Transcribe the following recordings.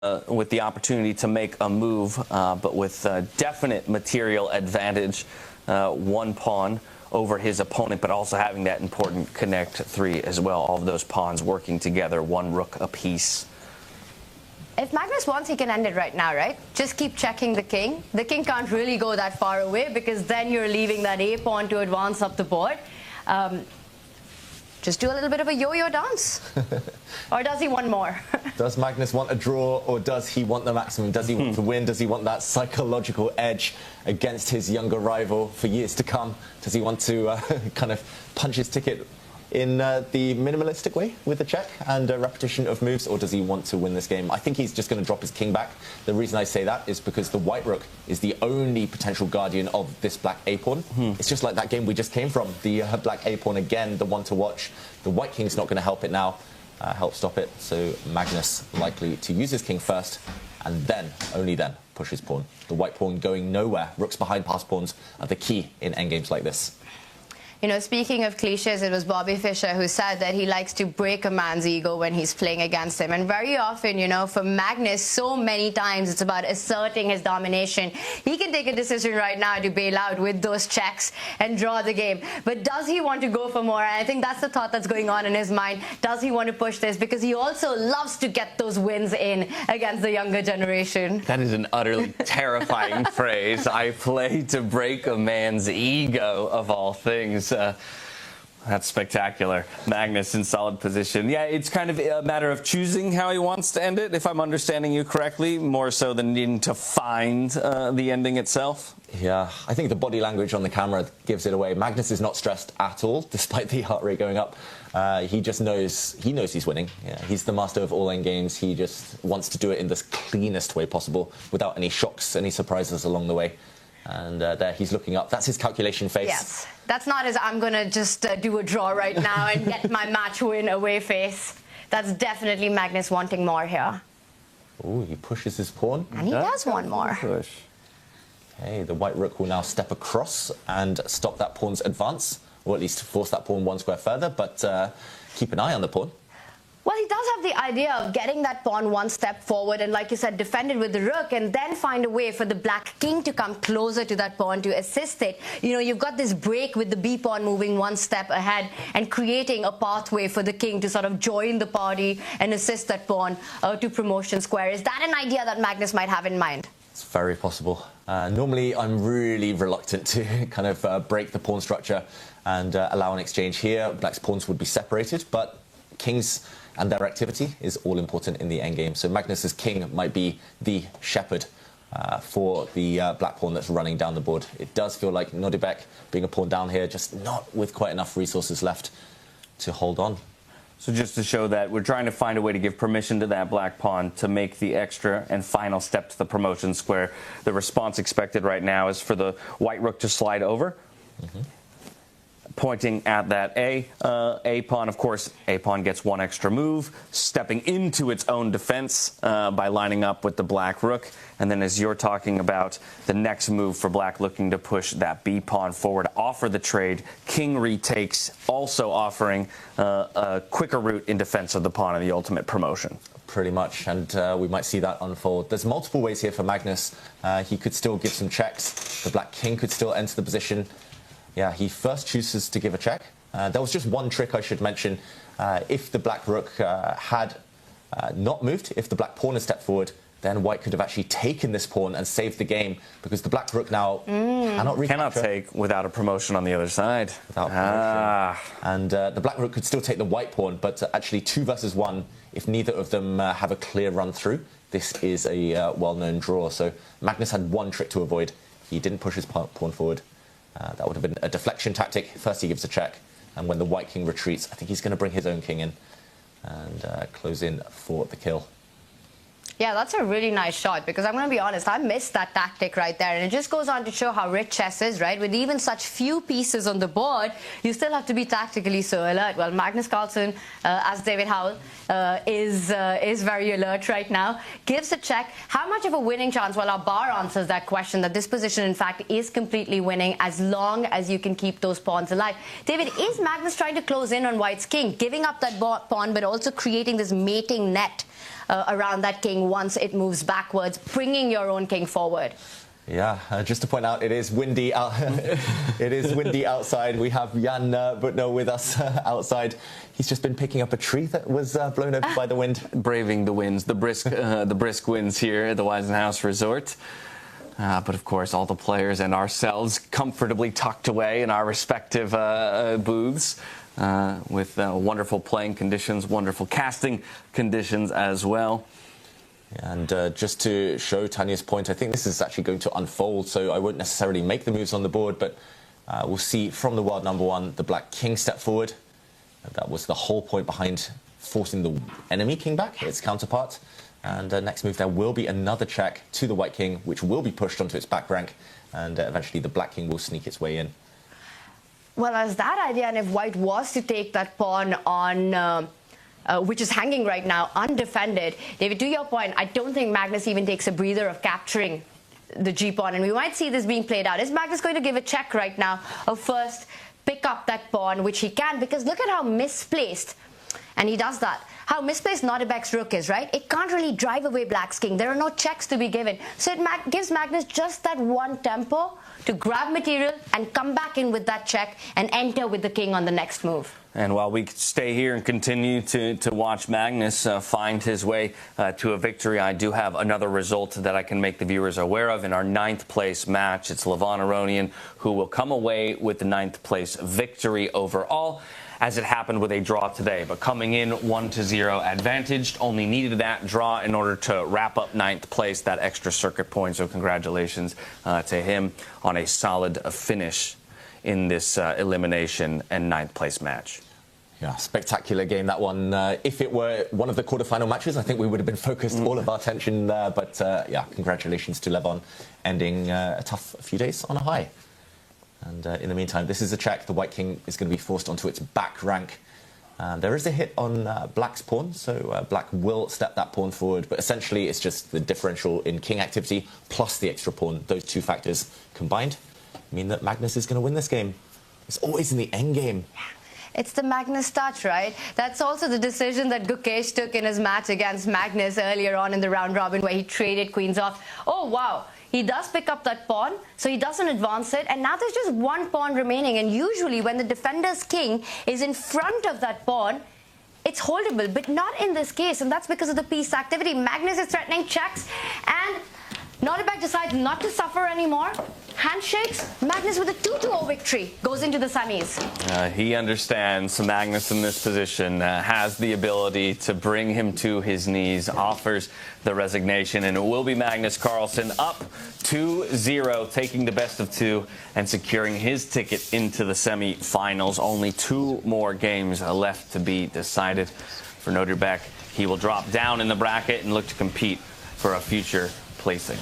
with the opportunity to make a move, but with definite material advantage, one pawn over his opponent, but also having that important connect three as well. All of those pawns working together, one rook apiece. If Magnus wants, he can end it right now, right? Just keep checking the king. The king can't really go that far away because then you're leaving that a pawn to advance up the board. Just do a little bit of a yo-yo dance. Or does he want more? Does Magnus want a draw, or does he want the maximum? Does he want to win? Does he want that psychological edge against his younger rival for years to come? Does he want to kind of punch his ticket in the minimalistic way with a check and a repetition of moves, or does he want to win this game? I think he's just going to drop his king back. The reason I say that is because the white rook is the only potential guardian of this black a-pawn. It's just like that game we just came from. The black a-pawn, again, the one to watch. The white king's not going to help it now, help stop it. So Magnus likely to use his king first, and then, only then, push his pawn. The white pawn going nowhere. Rooks behind pass pawns are the key in endgames like this. You know, speaking of cliches, it was Bobby Fischer who said that he likes to break a man's ego when he's playing against him. And very often, you know, for Magnus, so many times it's about asserting his domination. He can take a decision right now to bail out with those checks and draw the game. But does he want to go for more? And I think that's the thought that's going on in his mind. Does he want to push this? Because he also loves to get those wins in against the younger generation. That is an utterly terrifying phrase. I play to break a man's ego, of all things. That's spectacular. Magnus in solid position. Yeah, it's kind of a matter of choosing how he wants to end it, if I'm understanding you correctly, more so than needing to find the ending itself. Yeah, I think the body language on the camera gives it away. Magnus is not stressed at all, despite the heart rate going up. He just knows, he's winning. Yeah, he's the master of all endgames. He just wants to do it in the cleanest way possible, without any shocks, any surprises along the way. And there he's looking up. That's his calculation face. Yes. That's not his I'm going to just do a draw right now and get my match win away face. That's definitely Magnus wanting more here. Oh, he pushes his pawn. And he does want more. Push. Okay, the white rook will now step across and stop that pawn's advance, or at least force that pawn one square further, but keep an eye on the pawn. Well, he does have the idea of getting that pawn one step forward and, like you said, defend it with the rook and then find a way for the black king to come closer to that pawn to assist it. You know, you've got this break with the b pawn moving one step ahead and creating a pathway for the king to sort of join the party and assist that pawn to promotion square. Is that an idea that Magnus might have in mind? It's very possible. Normally, I'm really reluctant to kind of break the pawn structure and allow an exchange here. Black's pawns would be separated, but kings and their activity is all important in the endgame. So Magnus's king might be the shepherd for the black pawn that's running down the board. It does feel like Nodirbek being a pawn down here, just not with quite enough resources left to hold on. So just to show that we're trying to find a way to give permission to that black pawn to make the extra and final step to the promotion square. The response expected right now is for the white rook to slide over. Pointing at that a-pawn. Of course, a-pawn gets one extra move, stepping into its own defense by lining up with the black rook. And then as you're talking about the next move for black, looking to push that b-pawn forward, offer the trade. King retakes, also offering a quicker route in defense of the pawn in the ultimate promotion. Pretty much, and we might see that unfold. There's multiple ways here for Magnus. He could still give some checks. The black king could still enter the position. Yeah, he first chooses to give a check. There was just one trick I should mention. If the black rook had not moved, if the black pawn had stepped forward, then white could have actually taken this pawn and saved the game, because the black rook now cannot take without a promotion on the other side. Without promotion. And the black rook could still take the white pawn, but actually 2 versus 1, if neither of them have a clear run through, this is a well-known draw. So Magnus had one trick to avoid. He didn't push his pawn forward. That would have been a deflection tactic. First he gives a check, and when the white king retreats, I think he's going to bring his own king in and close in for the kill. Yeah, that's a really nice shot, because I'm going to be honest, I missed that tactic right there. And it just goes on to show how rich chess is, right? With even such few pieces on the board, you still have to be tactically so alert. Well, Magnus Carlsen, as David Howell, is very alert right now. Gives a check. How much of a winning chance? Well, our bar answers that question, that this position, in fact, is completely winning as long as you can keep those pawns alive. David, is Magnus trying to close in on white's king, giving up that pawn, but also creating this mating net around that king once it moves backwards, bringing your own king forward. Yeah, just to point out, it is windy out. It is windy outside. We have Jan Butner with us outside. He's just been picking up a tree that was blown over by the wind. Braving the winds, the brisk winds here at the Weisenhaus Resort. But of course, all the players and ourselves comfortably tucked away in our respective booths with wonderful playing conditions, wonderful casting conditions as well. And just to show Tanya's point, I think this is actually going to unfold, so I won't necessarily make the moves on the board, but we'll see from the wild number one, the black king step forward. That was the whole point behind forcing the enemy king back, its counterpart. And next move, there will be another check to the white king, which will be pushed onto its back rank, and eventually the black king will sneak its way in. Well, as that idea, and if white was to take that pawn on... which is hanging right now, undefended. David, to your point, I don't think Magnus even takes a breather of capturing the g-pawn, and we might see this being played out. Is Magnus going to give a check right now of first pick up that pawn, which he can, because look at how misplaced, and he does that, how misplaced Nodirbek's rook is, right? It can't really drive away black's king. There are no checks to be given. So it gives Magnus just that one tempo to grab material and come back in with that check and enter with the king on the next move. And while we stay here and continue to watch Magnus find his way to a victory, I do have another result that I can make the viewers aware of in our 9th place match. It's Levon Aronian who will come away with the 9th place victory overall, as it happened with a draw today. But coming in 1-0 advantaged, only needed that draw in order to wrap up 9th place, that extra circuit point. So congratulations to him on a solid finish in this elimination and 9th place match. Yeah, spectacular game, that one. If it were one of the quarterfinal matches, I think we would have been focused all of our attention there. But yeah, congratulations to Levon, ending a tough few days on a high. And in the meantime, this is a check. The white king is going to be forced onto its back rank. There is a hit on black's pawn, so black will step that pawn forward. But essentially, it's just the differential in king activity plus the extra pawn. Those two factors combined mean that Magnus is going to win this game. It's always in the end game. It's the Magnus touch, right? That's also the decision that Gukesh took in his match against Magnus earlier on in the round robin, where he traded queens off. Oh, wow. He does pick up that pawn, so he doesn't advance it, and now there's just one pawn remaining. And usually when the defender's king is in front of that pawn, it's holdable, but not in this case, and that's because of the piece activity. Magnus is threatening checks, and Nodirbek decides not to suffer anymore. Handshakes, Magnus with a 2-0 victory goes into the semis. He understands Magnus in this position, has the ability to bring him to his knees, offers the resignation, and it will be Magnus Carlsen up 2-0, taking the best of two and securing his ticket into the semi-finals. Only 2 more games left to be decided for Nodirbek. He will drop down in the bracket and look to compete for a future placing.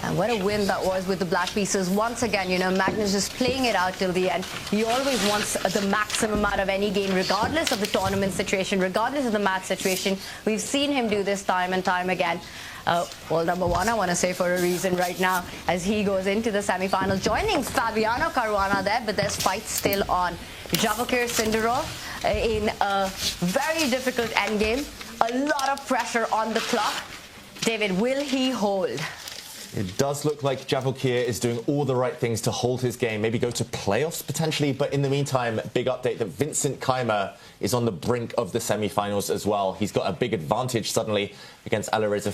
And what a win that was with the black pieces. Once again, you know, Magnus just playing it out till the end. He always wants the maximum out of any game, regardless of the tournament situation, regardless of the match situation. We've seen him do this time and time again. Well, number one, I want to say for a reason right now, as he goes into the semi-final, joining Fabiano Caruana there, but there's fight still on. Javokir Sindarov in a very difficult endgame. A lot of pressure on the clock. David, will he hold? It does look like Javokir is doing all the right things to hold his game, maybe go to playoffs potentially, but in the meantime, big update that Vincent Keimer is on the brink of the semi-finals as well. He's got a big advantage suddenly against Alireza